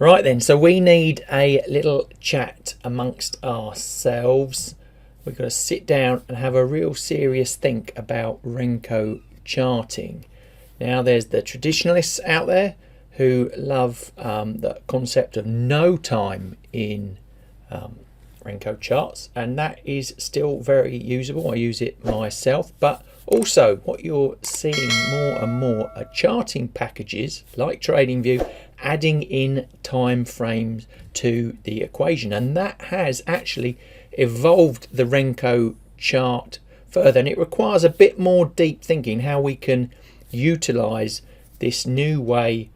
Right then, so we need a little chat amongst ourselves. We've got to sit down and have a real serious think about Renko charting. Now there's the traditionalists out there who love the concept of no time in Renko charts, and that is still very usable. I use it myself, but also what you're seeing more and more are charting packages like TradingView adding in time frames to the equation, and that has actually evolved the Renko chart further, and it requires a bit more deep thinking how we can utilize this new way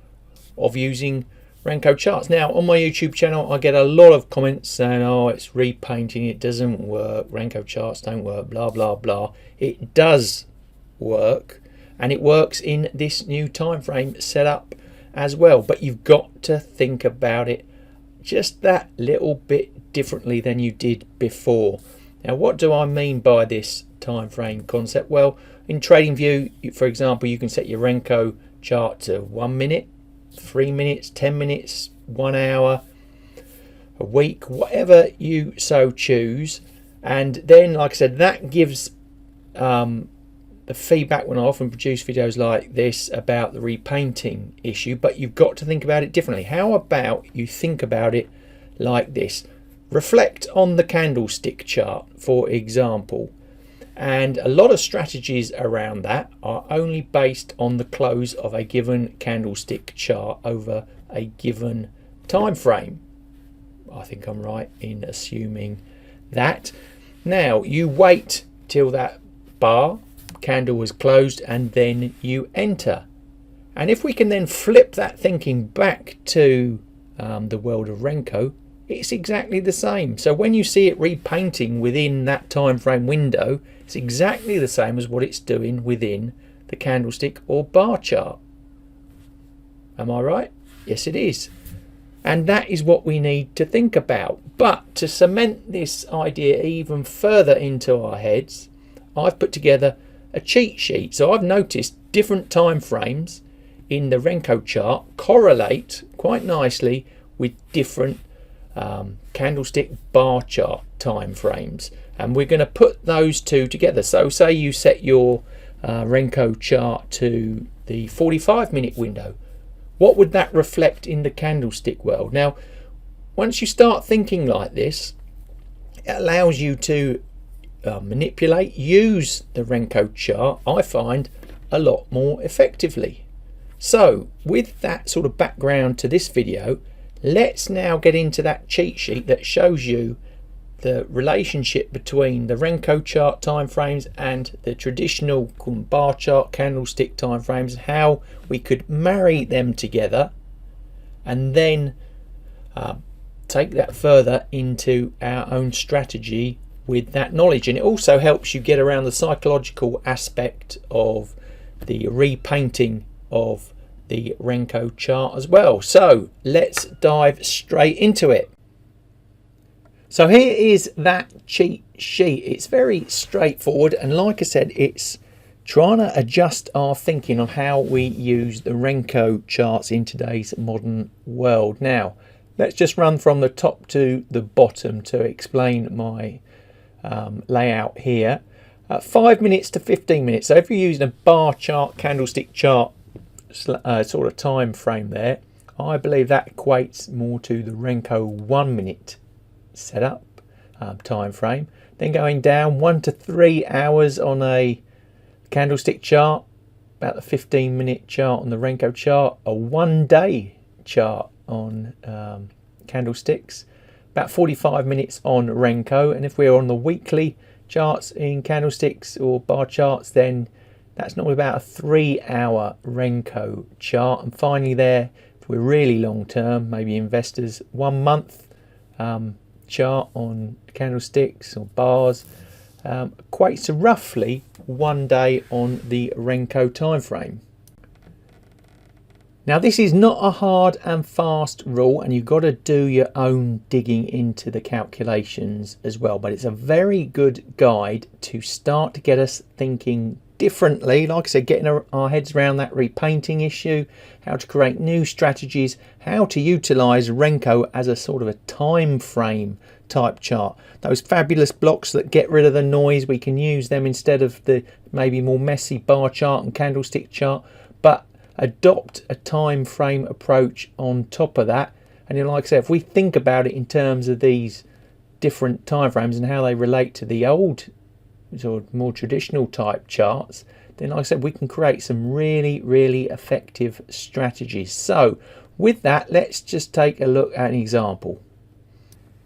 of using Renko charts. Now on my YouTube channel I get a lot of comments saying, oh, it's repainting, it doesn't work, Renko charts don't work, blah blah blah. It does work, and it works in this new time frame setup as well, but you've got to think about it just that little bit differently than you did before. Now what do I mean by this time frame concept? Well, in TradingView, for example, you can set your Renko chart to 1 minute, 3 minutes, 10 minutes, 1 hour, a week, whatever you so choose. And then, like I said, that gives the feedback when I often produce videos like this about the repainting issue, but you've got to think about it differently. How about you think about it like this? Reflect on the candlestick chart, for example, and a lot of strategies around that are only based on the close of a given candlestick chart over a given time frame. I think I'm right in assuming that. Now you wait till that bar candle was closed and then you enter, and if we can then flip that thinking back to the world of Renko, it's exactly the same. So when you see it repainting within that time frame window, it's exactly the same as what it's doing within the candlestick or bar chart. Am I right? Yes, it is. And that is what we need to think about. But to cement this idea even further into our heads, I've put together a cheat sheet. So I've noticed different time frames in the Renko chart correlate quite nicely with different candlestick bar chart time frames, and we're going to put those two together. So say you set your Renko chart to the 45-minute window, what would that reflect in the candlestick world? Now once you start thinking like this, it allows you to manipulate, use the Renko chart, I find, a lot more effectively. So with that sort of background to this video, let's now get into that cheat sheet that shows you the relationship between the Renko chart timeframes and the traditional bar chart candlestick timeframes, how we could marry them together and then take that further into our own strategy with that knowledge. And it also helps you get around the psychological aspect of the repainting of the Renko chart as well. So let's dive straight into it. So here is that cheat sheet. It's very straightforward, and like I said, it's trying to adjust our thinking on how we use the Renko charts in today's modern world. Now let's just run from the top to the bottom to explain my layout here. 5 minutes to 15 minutes. So if you're using a bar chart, candlestick chart sort of time frame there, I believe that equates more to the Renko 1 minute setup time frame. Then going down 1 to 3 hours on a candlestick chart, about the 15-minute chart on the Renko chart, a 1 day chart on candlesticks, about 45 minutes on Renko. And if we're on the weekly charts in candlesticks or bar charts, then that's normally about a 3 hour Renko chart. And finally there, if we're really long term, maybe investors, 1 month chart on candlesticks or bars, equates to roughly 1 day on the Renko time frame. Now this is not a hard and fast rule, and you've got to do your own digging into the calculations as well, but it's a very good guide to start to get us thinking differently. Like I said, getting our heads around that repainting issue, how to create new strategies, how to utilize Renko as a sort of a time frame type chart. Those fabulous blocks that get rid of the noise, we can use them instead of the maybe more messy bar chart and candlestick chart, but adopt a time frame approach on top of that. And then, like I said, if we think about it in terms of these different time frames and how they relate to the old sort of more traditional type charts, then like I said, we can create some really effective strategies. So with that, let's just take a look at an example.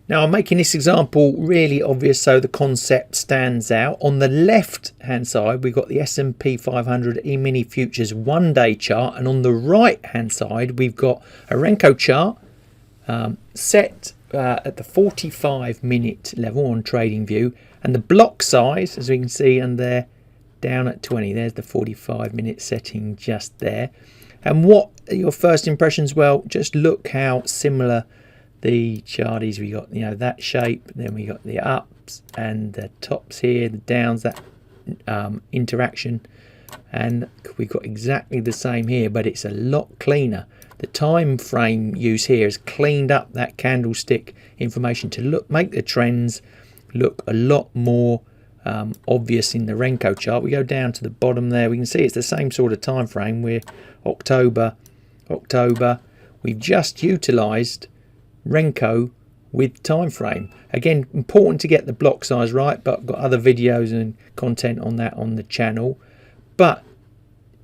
Now I'm making this example really obvious so the concept stands out. On the left hand side we've got the S&P 500 E-mini futures 1-day chart, and on the right hand side we've got a Renko chart set at the 45-minute level on trading view, and the block size, as we can see, and there down at 20. There's the 45-minute setting just there. And what are your first impressions? Well, just look how similar the chart is. We got, you know, that shape, then we got the ups and the tops here, the downs, that interaction, and we've got exactly the same here, but it's a lot cleaner. The time frame use here has cleaned up that candlestick information to make the trends look a lot more obvious in the Renko chart. We go down to the bottom there, we can see it's the same sort of time frame. We're October. We've just utilized Renko with time frame. Again, important to get the block size right, but I've got other videos and content on that on the channel, but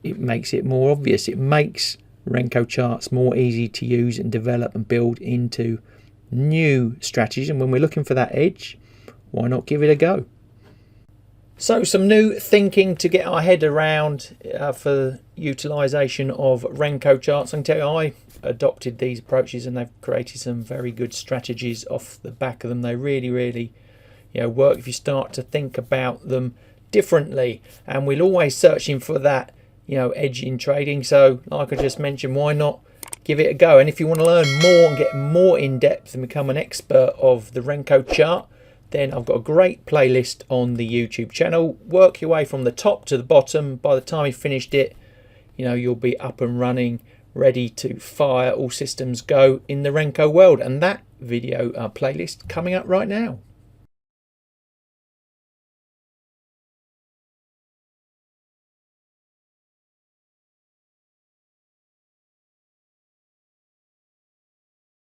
it makes it more obvious. It makes Renko charts more easy to use and develop and build into new strategies. And when we're looking for that edge, why not give it a go? So some new thinking to get our head around for utilization of Renko charts. I can tell you I adopted these approaches and they've created some very good strategies off the back of them. They really work if you start to think about them differently, and we're always searching for that edge in trading. So like I just mentioned, why not give it a go? And if you want to learn more and get more in depth and become an expert of the Renko chart, then I've got a great playlist on the YouTube channel. Work your way from the top to the bottom. By the time you've finished it, you'll be up and running, ready to fire, all systems go in the Renko world. And that video playlist coming up right now.